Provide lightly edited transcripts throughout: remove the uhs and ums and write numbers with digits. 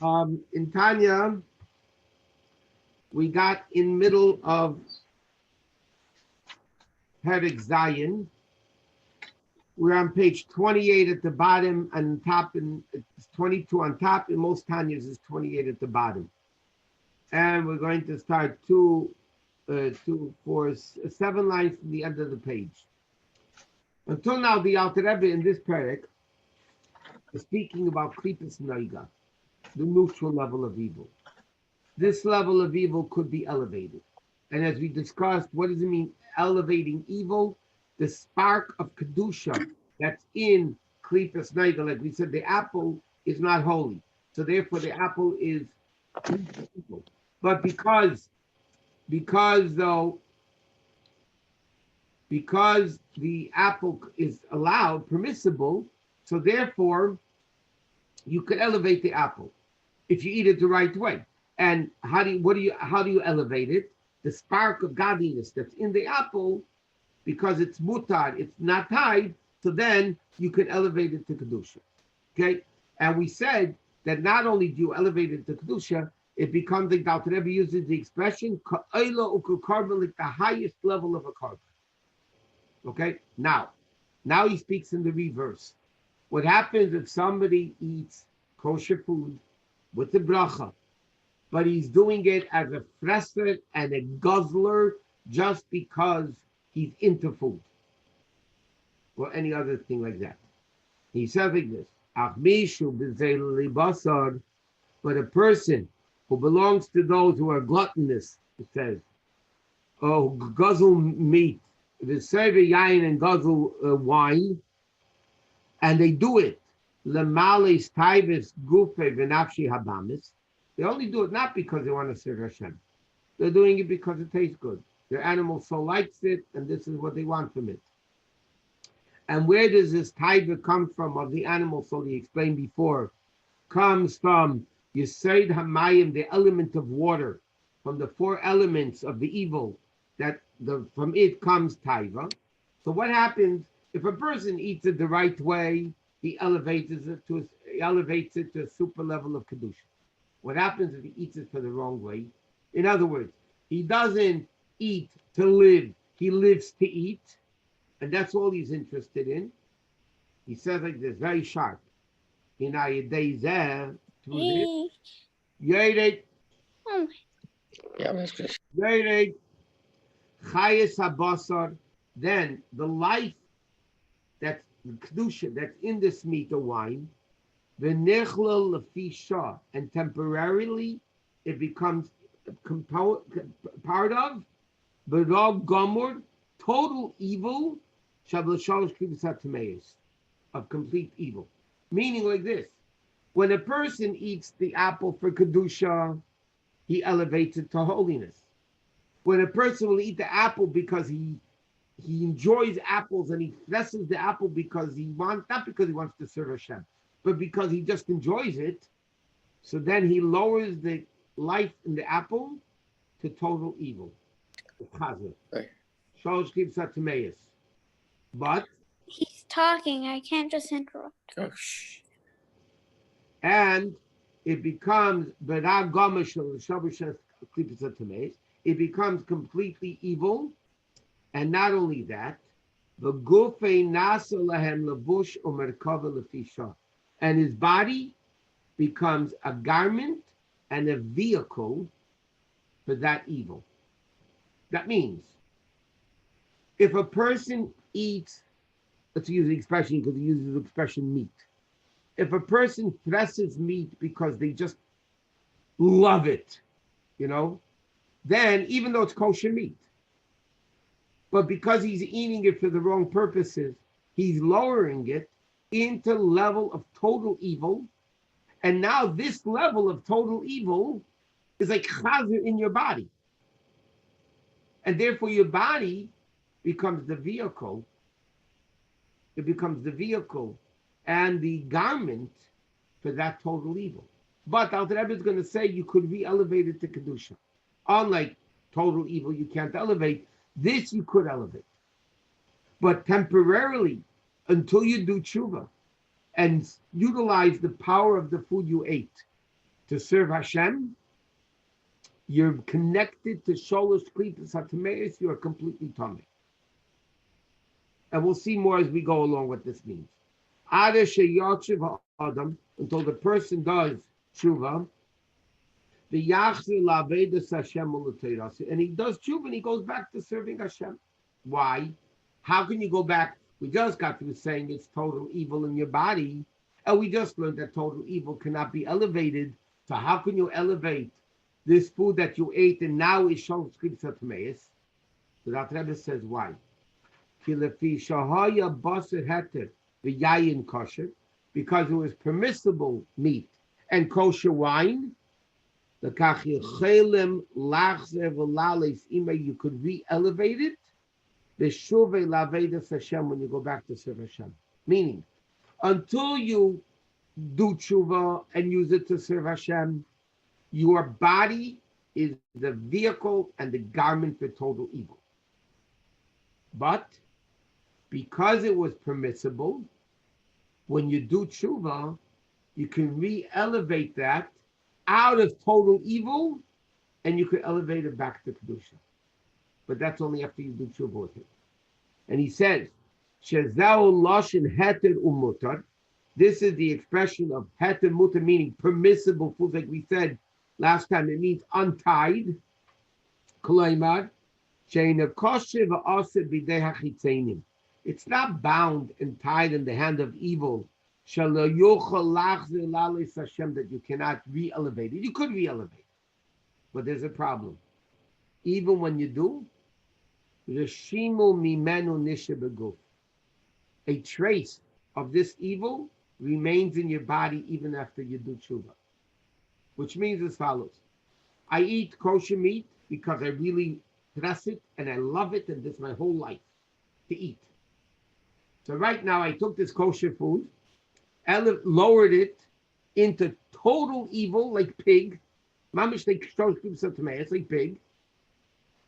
In Tanya, we got in middle of Perek Zion. We're on page 28 at the bottom and top, and it's 22 on top, and most Tanyas is 28 at the bottom. And we're going to start seven lines from the end of the page. Until now, the Alter Rebbe in this Perek is speaking about Klipos Noiga, the neutral level of evil. This level of evil could be elevated. And as we discussed, what does it mean, elevating evil? The spark of Kedusha that's in Klipos Noiga, like we said, the apple is not holy. So therefore the apple is evil. But because the apple is allowed, permissible, so therefore you could elevate the apple if you eat it the right way. And how do you elevate it? The spark of godliness that's in the apple, because it's mutar, it's not tied, so then you can elevate it to kedusha. Okay, and we said that not only do you elevate it to kedusha, it becomes, like Dr. Rebbe uses the expression ka'ila u'kukarban, like the highest level of a carbon. Okay, now he speaks in the reverse. What happens if somebody eats kosher food with the bracha, but he's doing it as a fresser and a guzzler just because he's into food or any other thing like that? He says like this: but a person who belongs to those who are gluttonous, it says, oh, guzzle meat, the serve yain and guzzle wine, and they do it lemales taivus gufe v'nafshi habamis. They only do it not because they want to serve Hashem. They're doing it because it tastes good. Their animal so likes it, and this is what they want from it. And where does this taiva come from of the animal? So he explained before, comes from Yesod Hamayim, the element of water, from the four elements of the evil, from it comes taiva. So what happens if a person eats it the right way? He elevates it to a super level of kedusha. What happens if he eats it for the wrong way? In other words, he doesn't eat to live; he lives to eat, and that's all he's interested in. He says like this, very sharp. In Ayadei through this, Yored Chayes Habasar, then the life that's the kedusha that's in this meat or wine, v'nechlal lefi shah, and temporarily it becomes part of b'rog gomor, total evil, shabla shalosh of complete evil. Meaning like this: when a person eats the apple for kedusha, he elevates it to holiness. When a person will eat the apple because he enjoys apples and he fresses the apple because not because he wants to serve Hashem, but because he just enjoys it, so then he lowers the life in the apple to total evil. Right. But he's talking. I can't just interrupt. Oh, shh. And it becomes it becomes completely evil. And not only that, and his body becomes a garment and a vehicle for that evil. That means if a person eats, let's use the expression because he uses the expression meat. If a person dresses meat because they just love it, then even though it's kosher meat, but because he's eating it for the wrong purposes, he's lowering it into level of total evil. And now this level of total evil is like chazer in your body. And therefore your body becomes the vehicle. It becomes the vehicle and the garment for that total evil. But Alter Rebbe is going to say you could re-elevate it to Kedusha. Unlike total evil, you can't elevate. This you could elevate. But temporarily, until you do tshuva and utilize the power of the food you ate to serve Hashem, you're connected to Sholosh Klipas HaTameis, you are completely tummy. And we'll see more as we go along what this means. Ada sheyachiv ha'adam, until the person does tshuva, the yachzir la'avedas Hashem u'l'teirasi, and he does tshuva and he goes back to serving Hashem. Why? How can you go back? We just got through saying it's total evil in your body, and we just learned that total evil cannot be elevated. So how can you elevate this food that you ate and now is shown scripture tmeis? So that Rebbe says why? Because it was permissible meat and kosher wine. You could re-elevate it. When you go back to serve Hashem. Meaning, until you do tshuva and use it to serve Hashem, your body is the vehicle and the garment for total evil. But because it was permissible, when you do tshuva, you can re-elevate that out of total evil, and you can elevate it back to kedusha. But that's only after you do tshuva with it. And he says, "Shezau loshin heter umutar." This is the expression of heter mutar, meaning permissible foods, like we said last time. It means untied. Kolaymar sheina kosher va'aseh bidei hachitzeinim. It's not bound and tied in the hand of evil. Shelo yochel lachzir la'aleis Hashem, that you cannot re-elevate it. You could re-elevate, but there's a problem. Even when you do, a trace of this evil remains in your body even after you do tshuva. Which means as follows. I eat kosher meat because I really trust it and I love it, and this is my whole life to eat. So right now I took this kosher food, lowered it into total evil like pig. It's like pig.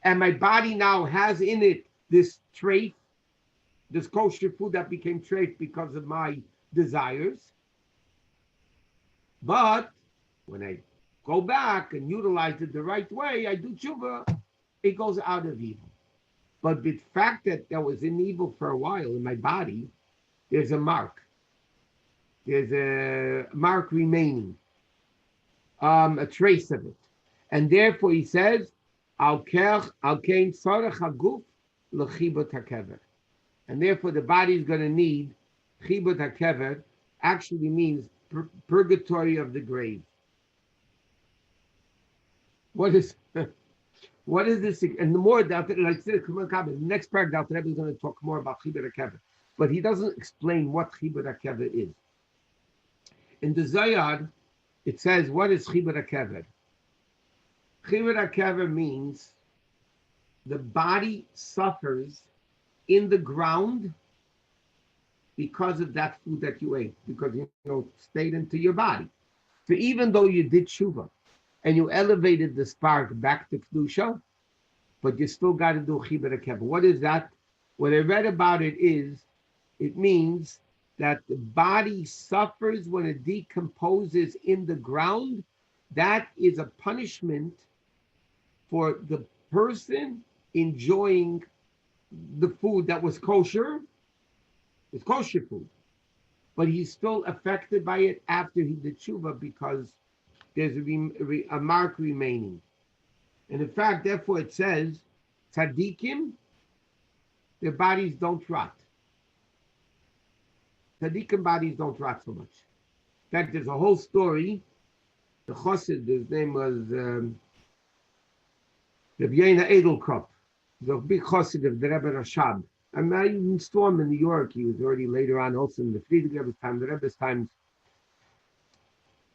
And my body now has in it this trait, this kosher food that became trait because of my desires. But when I go back and utilize it the right way, I do tshuva, it goes out of evil. But the fact that there was in evil for a while in my body, there's a mark. There's a mark remaining, a trace of it. And therefore he says, and therefore the body is going to need chibut hakever. Actually means purgatory of the grave. What is this? And the more that, like I said, the next paragraph, Rebbe is going to talk more about chibut hakever, but he doesn't explain what chibut hakever is. In the Zayar, it says, what is chibut hakever? Chibut hakever means the body suffers in the ground because of that food that you ate, because stayed into your body. So even though you did tshuva and you elevated the spark back to kedusha, but you still got to do chibut hakever. What is that? What I read about it is, it means that the body suffers when it decomposes in the ground. That is a punishment for the person enjoying the food that was kosher. It's kosher food, but he's still affected by it after he did tshuva because there's a mark remaining. And in fact, therefore it says, tzaddikim, their bodies don't rot. Tzaddikim bodies don't rot so much. In fact, there's a whole story. The chassid, his name was Rabbi Yena Edelkopf, the big chassid of the Rebbe Rashab. And I even saw him in New York. He was already later on also in the Friedrich Rebbe's time, the Rebbe's times.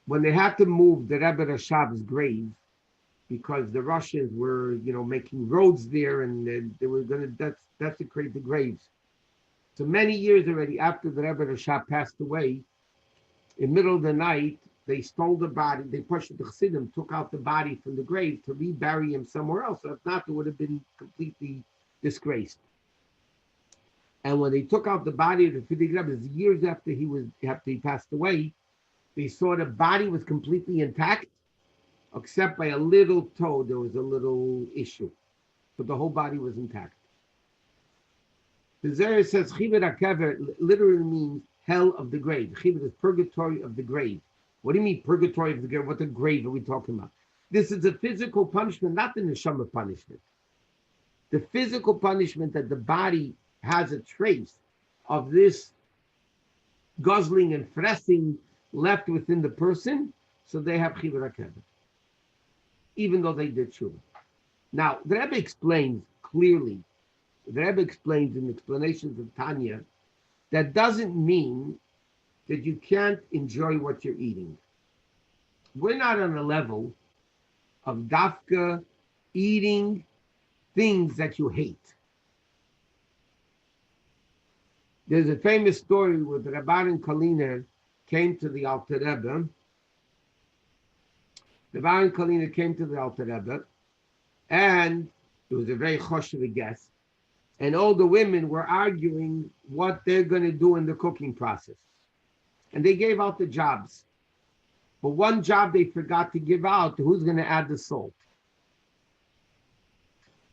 When they had to move the Rebbe Rashab's grave, because the Russians were, making roads there, and they were going to desecrate the graves. So many years already after the Rebbe Rashab passed away, in the middle of the night, they stole the body. They pushed the Chassidim, took out the body from the grave to rebury him somewhere else. So if not, it would have been completely disgraced. And when they took out the body of the Friedrich Rebbe, years after he passed away, They saw the body was completely intact, except by a little toe, there was a little issue. But the whole body was intact. The Zohar says Chibur HaKever literally means hell of the grave. Chibur is purgatory of the grave. What do you mean purgatory of the grave? What the grave are we talking about? This is a physical punishment, not the neshama punishment. The physical punishment that the body has a trace of this guzzling and fressing left within the person, so they have Chibur HaKever, even though they did tshuva. Now, the Rebbe explains clearly, the Rebbe explains in explanations of Tanya, that doesn't mean that you can't enjoy what you're eating. We're not on a level of dafka eating things that you hate. There's a famous story where the Rabban Kalina came to the Alter Rebbe. The Rabban Kalina came to the Alter Rebbe, and it was a very choshev guest, and all the women were arguing what they're going to do in the cooking process. And they gave out the jobs. But one job they forgot to give out, who's going to add the salt?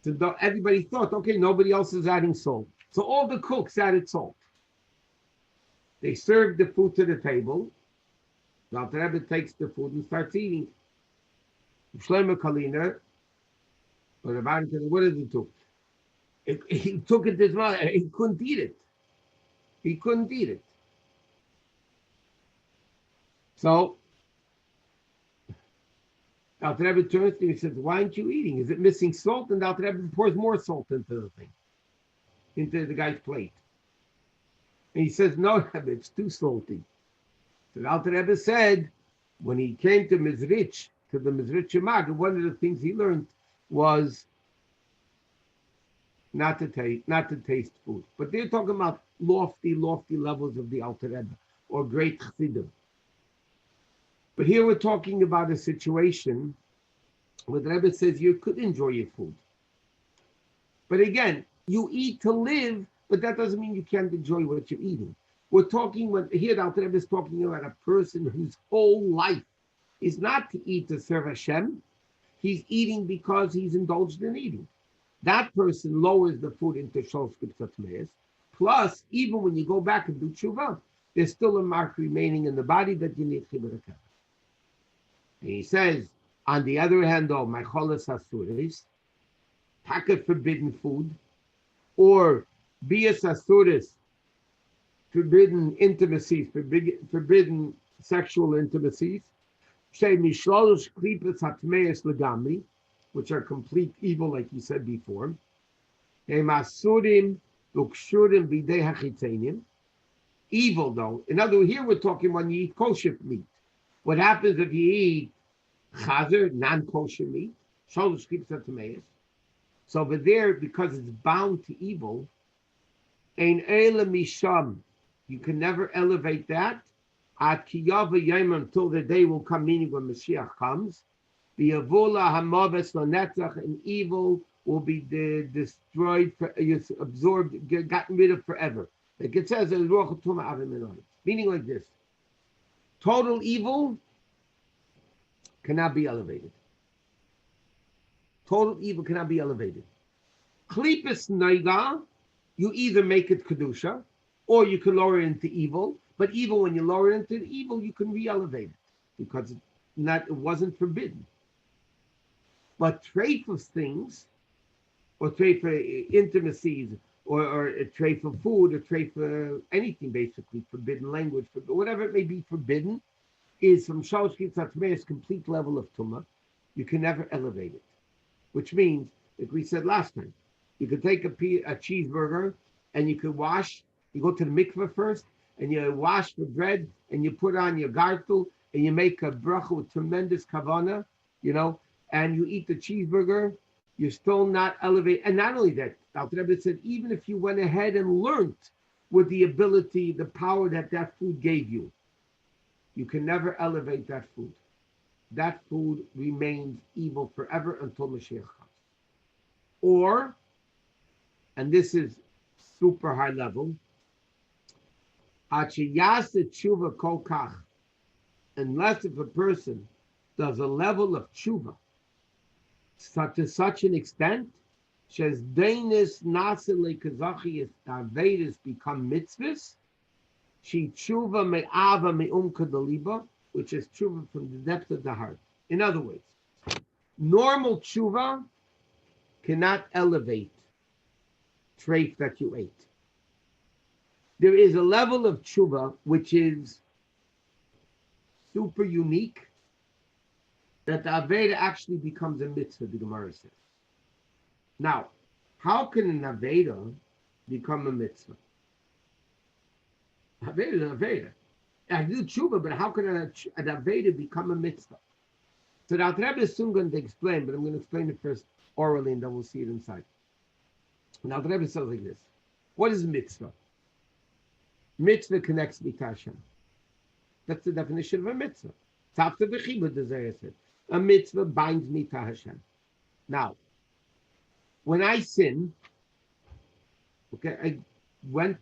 So everybody thought, okay, nobody else is adding salt. So all the cooks added salt. They served the food to the table. The Alter Rebbe takes the food and starts eating. Shlomo Kalina, or the Rabban Kalina, what did he do? He took it this much, he couldn't eat it. He couldn't eat it. So, Alter Rebbe turns to him and says, why aren't you eating? Is it missing salt? And Alter Rebbe pours more salt into the thing, into the guy's plate. And he says, no, Rebbe, it's too salty. So Alter Rebbe said, when he came to Mizrich, to the Mizrich Mag, one of the things he learned was not to taste food. But they're talking about lofty levels of the Alter Rebbe, or great chassidim. But here we're talking about a situation where the Rebbe says you could enjoy your food. But again, you eat to live, but that doesn't mean you can't enjoy what you're eating. We're talking, here the Alter Rebbe is talking about a person whose whole life is not to eat to serve Hashem. He's eating because he's indulged in eating. That person lowers the food into Shalosh Kipsat. Plus, even when you go back and do tshuva, there's still a mark remaining in the body that you need Chibur HaKever. And he says, on the other hand, though, my cholas asuris, taka forbidden food, or bias asuris, forbidden intimacies, forbidden sexual intimacies, say mishlolosh klipas hatmeis legamri, which are complete evil, like you said before. Masurim ukshurim bidei hachitzenim. Evil, though. In other words, here we're talking when you eat kosher meat. What happens if you eat chazer, non-kosher meat? Sholosh klipas hatmeis. So over there, because it's bound to evil, ein eila misham, you can never elevate that. At kiyava yom, until the day will come, meaning when Mashiach comes. The avola hamaves lanetzach, and evil will be destroyed, absorbed, gotten rid of forever. Like it says, meaning like this: total evil cannot be elevated. Total evil cannot be elevated. Klipis naiga, you either make it kedusha, or you can lower it into evil. But evil, when you lower it into evil, you can re-elevate it because it wasn't forbidden. But trait of things, or trait for intimacies, or a trait for food, or trait for anything basically, forbidden language, whatever it may be forbidden, is from Shalosh Kitzatme's complete level of Tumah. You can never elevate it. Which means, like we said last time, you could take a cheeseburger and you could wash, you go to the mikveh first, and you wash the bread, and you put on your gartel, and you make a bracha with tremendous kavana, and you eat the cheeseburger, you're still not elevated. And not only that, Alter Rebbe said, even if you went ahead and learned with the ability, the power that food gave you, you can never elevate that food. That food remains evil forever until Mashiach comes. Or, and this is super high level, until unless if a person does a level of tshuva to such an extent, Shes Dainis Nasile Kazachi Avedas become mitzvahs, she tshuva me'ava me'umka daliba, which is tshuva from the depth of the heart. In other words, normal tshuva cannot elevate trait that you ate. There is a level of tshuva which is super unique, that the Aveda actually becomes a mitzvah, the Gemara says. Now, how can an Aveda become a mitzvah? Aveda is an Aveda. I do tshuva, but how can an Aveda become a mitzvah? So the Alter Rebbe is soon going to explain, but I'm going to explain it first orally, and then we'll see it inside. And Alter Rebbe says like this: what is mitzvah? Mitzvah connects me to Hashem. That's the definition of a mitzvah. A mitzvah binds me to Hashem. Now, when I sin, okay, I went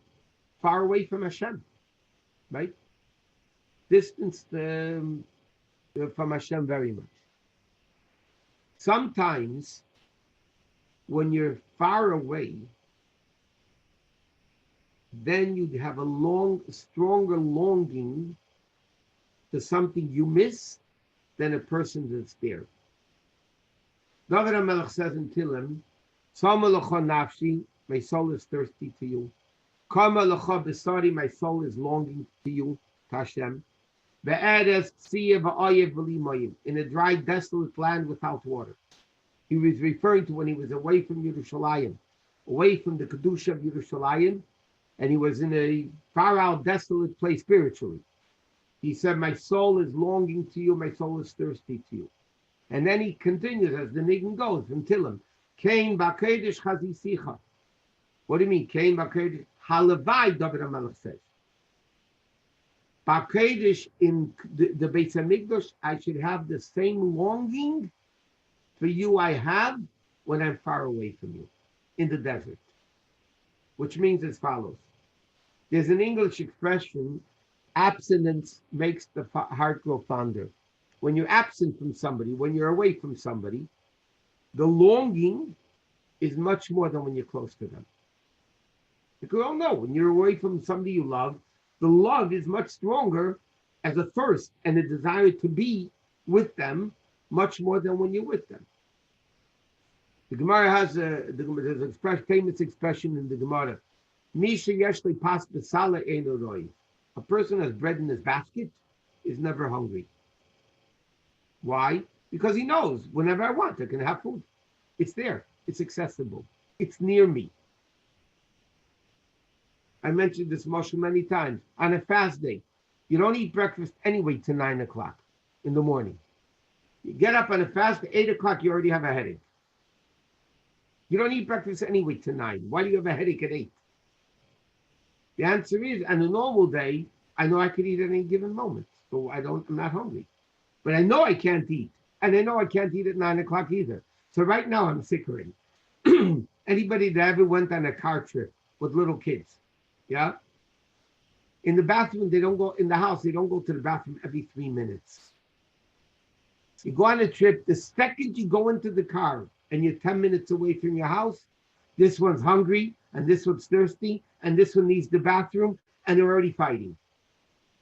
far away from Hashem, right? Distanced from Hashem very much. Sometimes, when you're far away, then you have a stronger longing to something you miss than a person that's there. David HaMelech says in Tillim, Sama lecha nafshi, my soul is thirsty to you. Kama lecha besari, my soul is longing to you, to Hashem. Be'eres tziyah v'ayev v'li mayim, in a dry, desolate land without water. He was referring to when he was away from Yerushalayim, away from the Kedusha of Yerushalayim, and he was in a far out, desolate place spiritually. He said, my soul is longing to you, my soul is thirsty to you. And then he continues, as the Nigun goes, from Tillim, Kain ba'kedesh chazisicha. What do you mean, Kain ba'kedesh? Halavai, David HaMelech says. Ba'kedesh, in the Beis HaMikdash, I should have the same longing for you I have when I'm far away from you, in the desert. Which means as follows. There's an English expression, abstinence makes the heart grow fonder. When you're absent from somebody, when you're away from somebody, the longing is much more than when you're close to them. Because we all know, when you're away from somebody you love, the love is much stronger as a thirst and a desire to be with them, much more than when you're with them. The Gemara has there's an famous expression in the Gemara. Misha yeshli pas b'sala eino roi. A person has bread in his basket is never hungry. Why? Because he knows whenever I want, I can have food. It's there. It's accessible. It's near me. I mentioned this Moshe many times. On a fast day, you don't eat breakfast anyway till 9 o'clock in the morning. You get up on a fast at 8 o'clock, you already have a headache. You don't eat breakfast anyway till 9. Why do you have a headache at 8? The answer is, on a normal day, I know I could eat at any given moment. So I'm not hungry. But I know I can't eat. And I know I can't eat at 9 o'clock either. So right now I'm sick already. Anybody that ever went on a car trip with little kids, yeah? In the bathroom, they don't go, in the house, they don't go to the bathroom every 3 minutes. You go on a trip, the second you go into the car and you're 10 minutes away from your house, this one's hungry, and this one's thirsty, and this one needs the bathroom, and they're already fighting.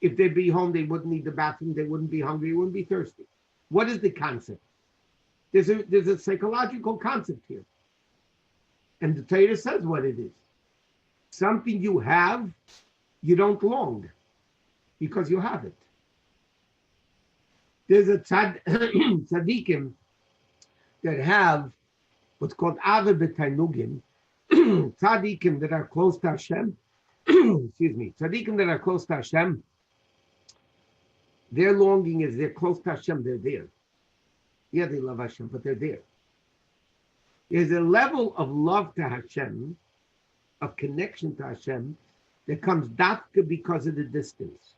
If they'd be home, they wouldn't need the bathroom, they wouldn't be hungry, they wouldn't be thirsty. What is the concept? There's a psychological concept here. And the Torah says what it is. Something you have, you don't long, because you have it. There's a tzaddikim that have what's called ave b'tainugim, tzaddikim that are close to Hashem, excuse me, tzaddikim that are close to Hashem, their longing is they're close to Hashem, they're there. Yeah, they love Hashem, but they're there. There's a level of love to Hashem, of connection to Hashem, that comes dafka because of the distance.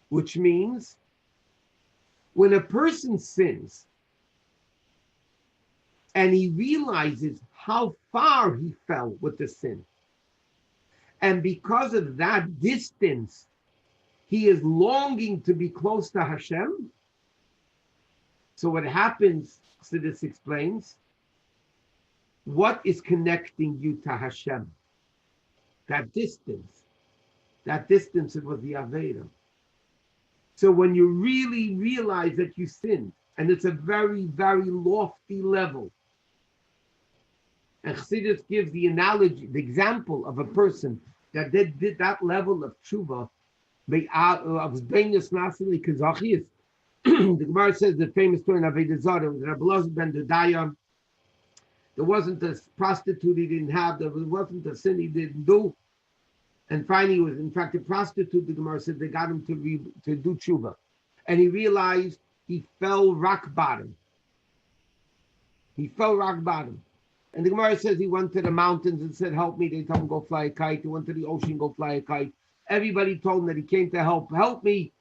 Which means, when a person sins, and he realizes how far he fell with the sin, and because of that distance, he is longing to be close to Hashem. So what happens, Chassidus explains, what is connecting you to Hashem? That distance. That distance was the Aveda. So when you really realize that you sinned, and it's a very, very lofty level, and Chassidus gives the analogy, the example of a person that did that level of tshuva, of Zbeinis Nasili Kazachis. The Gemara says the famous story in Avodah Zarah, Rabbi Elazar ben Dodaya, there wasn't a prostitute he didn't have, there wasn't a sin he didn't do. And finally, he was, in fact, a prostitute, the Gemara said, they got him to do tshuva. And he realized he fell rock bottom. He fell rock bottom. And the Gemara says he went to the mountains and said, help me. They told him, go fly a kite. He went to the ocean, go fly a kite. Everybody told him that he came to help me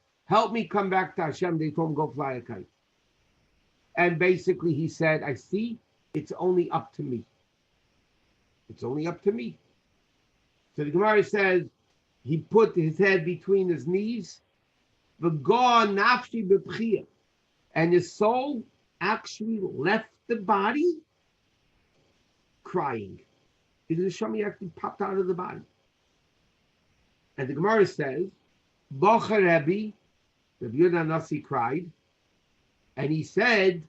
come back to Hashem. They told him, go fly a kite. And basically he said, I see, it's only up to me. It's only up to me. So the Gemara says, he put his head between his knees, and his soul actually left the body crying. His neshama actually popped out of the body. And the Gemara says, Bocha Rebbe, Rabbi Yehuda Nasi cried, and he said,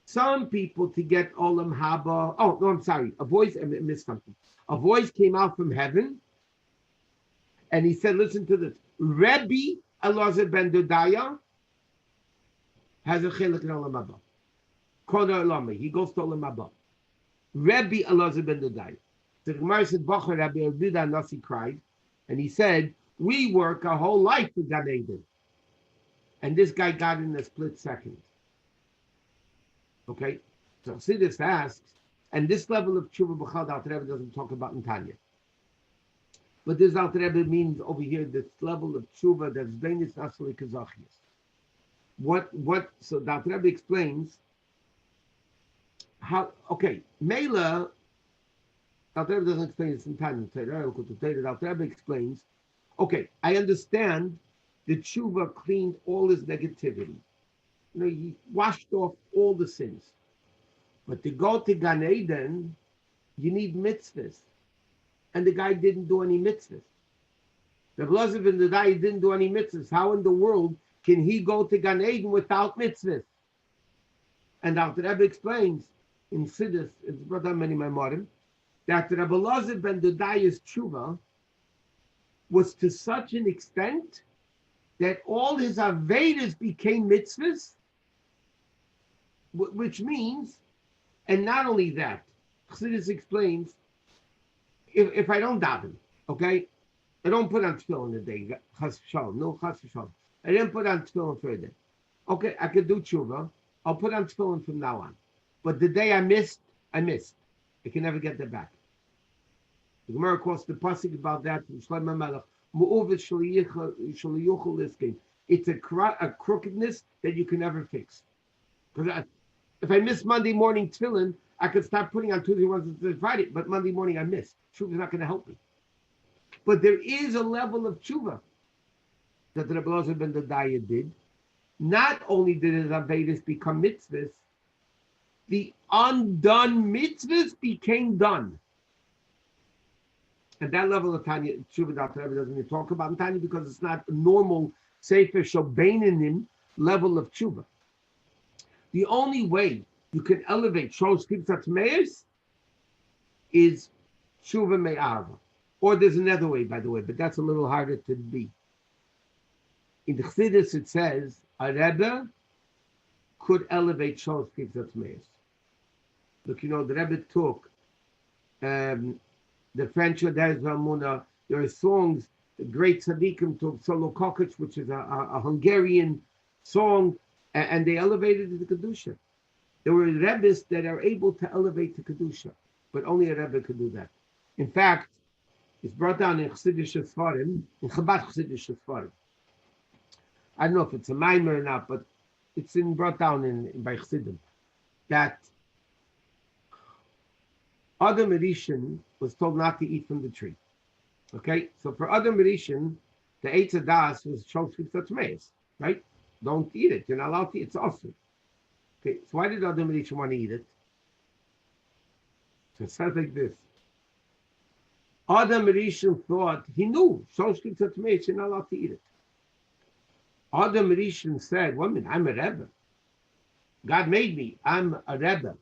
some people to get Olam Haba. Oh, no, I'm sorry. I missed something. A voice came out from heaven, and he said, listen to this. Rebbe Elazar ben Dodaya has a chilek in Olam Haba. Koda Olama. He goes to Olam Haba. Rebbe Elazar ben Dodaya. So the Gemara said, Bocha Rebbe, Rabbi Yehuda Nasi cried, and he said, we work a whole life for Gan Eden. And this guy got in a split second. Okay? So Chassidus asks, and this level of tshuva b'chad Alter Rebbe doesn't talk about in Tanya. But this Alter Rebbe means over here, this level of tshuva that's Beinis Nasli Kazachias. So the Alter Rebbe explains how, okay, Mela, Alter Rebbe doesn't explain this in Tanya. The Alter Rebbe explains, okay, I understand the tshuva cleaned all his negativity. You know, he washed off all the sins. But to go to Gan Eden, you need mitzvahs. And the guy didn't do any mitzvahs. The Elazar ben Dodaya didn't do any mitzvahs. How in the world can he go to Gan Eden without mitzvahs? And Alter Rebbe explains in Siddur, it's brought down many Maimorim, that Rabbi Elazar ben Dodaya's tshuva was to such an extent that all his Avedas became mitzvahs, which means, and not only that, Chassidus explains, if I don't daven, okay, I don't put on tefillin a day, chas v'shalom, no chas v'shalom. I didn't put on tefillin for a day. Okay, I could do tshuva. I'll put on tefillin from now on. But the day I missed. I can never get that back. The Gemara quotes the pasuk about that from Shlomo Melech. It's a crookedness that you can never fix. Because if I miss Monday morning tefillin, I could start putting on Tuesday, Wednesday, Friday, but Monday morning I missed. Tshuva is not going to help me. But there is a level of tshuva that the Rabbi Elazar ben Dodaya did. Not only did his Avedas become mitzvahs, the undone mitzvahs became done. And that level of Tanya, tshuva, Dr. Rebbe doesn't even talk about in Tanya because it's not a normal Sefer Shobeinanim level of tshuva. The only way you can elevate Shlosh Kitzat Meis is tshuva me'ava. Or there's another way, by the way, but that's a little harder to be. In the Chassidus it says, a Rebbe could elevate Shlosh Kitzat Meis. Look, you know, the Rebbe took the French Odez Ramuna. There are songs, the great tzaddikim took Solo Kokic, which is a Hungarian song, and they elevated it to Kedusha. There were Rebbes that are able to elevate to Kedusha, but only a Rebbe could do that. In fact, it's brought down in Chassidish Sfarim, in Chabad Chassidish Sfarim. I don't know if it's a mimer or not, but it's brought down by Chassidim, that Adam Rishon was told not to eat from the tree. Okay, so for Adam Rishon, the Eitz Das was Shalosh Klipsot Tmeis, right? Don't eat it. You're not allowed to eat it. It's awesome. Okay, so why did Adam Rishon want to eat it? So it says like this. Adam Rishon thought, he knew Shalosh Klipsot Tmeis, you're not allowed to eat it. Adam Rishon said, "One minute, I'm a Rebbe. God made me. I'm a Rebbe.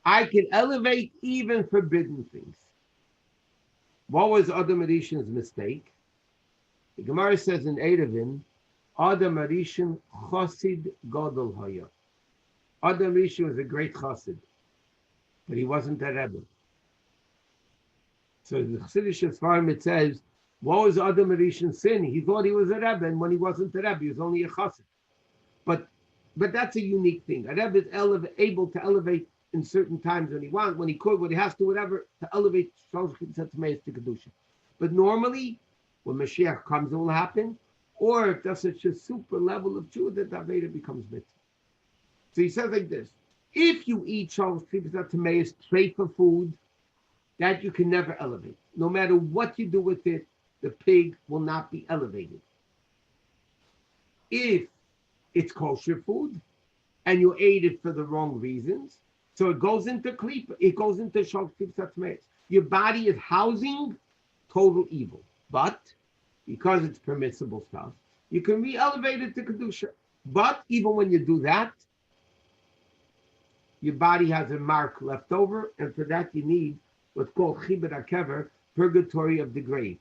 I can elevate even forbidden things." What was Adam Rishon's mistake? The Gemara says in Erevin, Adam Rishon Chosid Gadol Haya. Adam Rishon was a great Chosid, but he wasn't a Rebbe. So the Chassidish Sfarim, it says, what was Adam Rishon's sin? He thought he was a Rebbe, and when he wasn't a Rebbe, he was only a Chosid. But that's a unique thing. A Rebbe is able to elevate in certain times when he wants, when he could, when he has to, whatever, to elevate Shalosh Klipsot Tmeis to Kedusha. But normally, when Mashiach comes, it will happen. Or if there's such a super level of Jew that Aveda becomes mitzvah. So he says like this: if you eat Shalosh Klipsot Tmeis straight for food, that you can never elevate. No matter what you do with it, the pig will not be elevated. If it's kosher food and you ate it for the wrong reasons, so it goes into klipa, it goes into Shalosh Klipsot Tmeis. Your body is housing total evil, but because it's permissible stuff, you can re-elevate it to kedusha. But even when you do that, your body has a mark left over, and for that you need what's called chibur hakever, purgatory of the grave,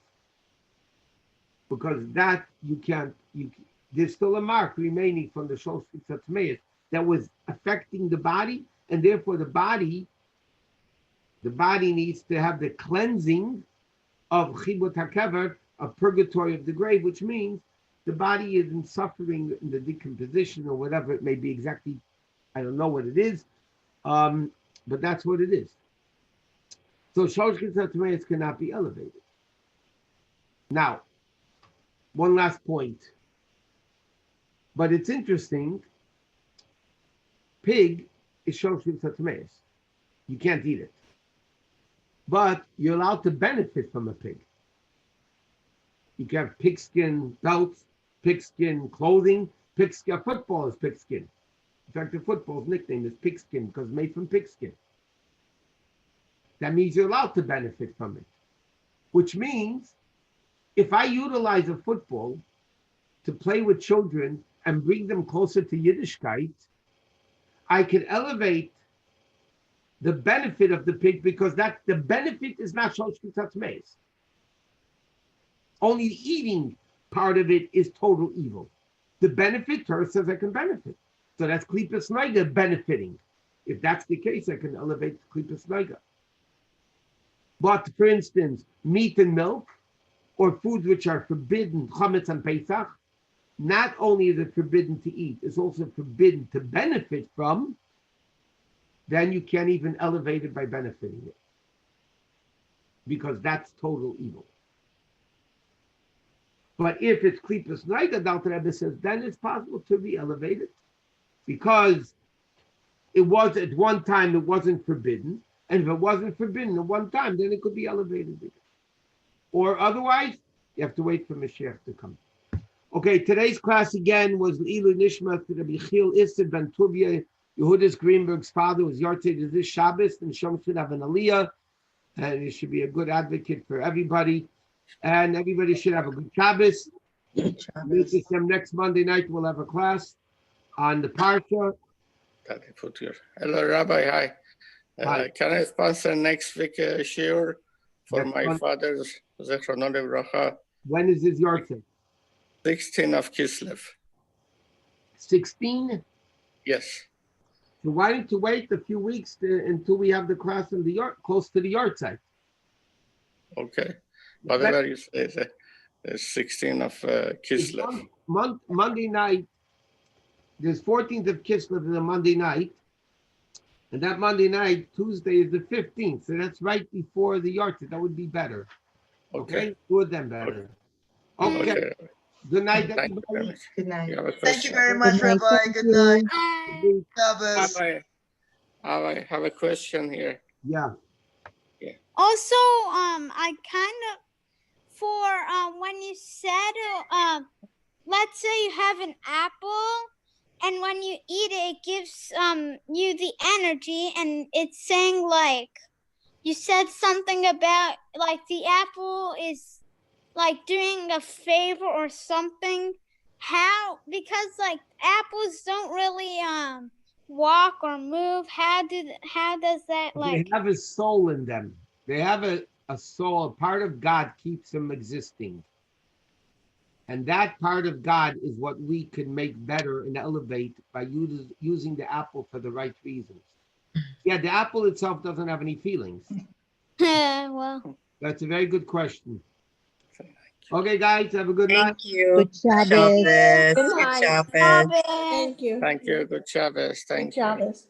because that you can't. There's still a mark remaining from the Shalosh Klipsot Tmeis that was affecting the body, and therefore the body needs to have the cleansing of chibur hakever, of purgatory of the grave, which means the body isn't suffering in the decomposition or whatever it may be exactly. I don't know what it is, but that's what it is. So Shalosh Klipsot Tmeis cannot be elevated. Now, one last point. But it's interesting. Pig is Shalosh Klipsot Tmeis. You can't eat it. But you're allowed to benefit from a pig. You can have pigskin belts, pigskin clothing, pigskin football is pigskin. In fact, the football's nickname is pigskin because it's made from pigskin. That means you're allowed to benefit from it. Which means if I utilize a football to play with children and bring them closer to Yiddishkeit, I can elevate the benefit of the pig because that the benefit is not Shalosh Klipsot Tmeis. Only the eating part of it is total evil. The benefit, Torah says I can benefit. So that's Klipas Noiga benefiting. If that's the case, I can elevate Klipas Noiga. But for instance, meat and milk, or foods which are forbidden, chametz and pesach, not only is it forbidden to eat, it's also forbidden to benefit from, then you can't even elevate it by benefiting it. Because that's total evil. But if it's klipas noiga, Dr. Rebbe says, then it's possible to be elevated. Because it was at one time, it wasn't forbidden. And if it wasn't forbidden at one time, then it could be elevated again. Or otherwise, you have to wait for Mashiach to come. Okay, today's class again was Ilu Nishmat Rabbi Chil Isser Ben Tuvia. Yehudas Greenberg's father was Yartzeit this Shabbos, and Shom should have an Aliyah, and he should be a good advocate for everybody. And everybody should have a good Shabbos. Next Monday night, we'll have a class on the Parsha. Hello, Rabbi. Hi. Hi. Can I sponsor next week shiur for my father's Zechrono Livracha? When is his Yartzeit? 16 of Kislev. 16? Yes. So why don't you wait a few weeks until we have the class in the yard, close to the Yartzeit? Okay. Whatever you say, the 16 of Kislev. Monday night, there's 14th of Kislev is a Monday night. And that Monday night, Tuesday is the 15th. So that's right before the Yartzeit. That would be better. Okay? Good then better. Okay. Good night, everybody. Good night. Thank you very much, Rabbi. Good night. Shabbos. I have a question here. Yeah. Also, I kind of for when you said let's say you have an apple and when you eat it, it gives you the energy, and it's saying like you said something about like the apple is like doing a favor or something. How? Because like apples don't really walk or move. How does that They like? have a soul in them. They have a soul. A part of God keeps them existing. And that part of God is what we can make better and elevate by using the apple for the right reasons. Yeah, the apple itself doesn't have any feelings. Well, That's a very good question. Okay, guys, have a good night. Thank you. Good Shabbos. Shabbos. Good Good night. Shabbos. Shabbos. Thank you. Thank you. Good Shabbos. Good Thank you. Shabbos.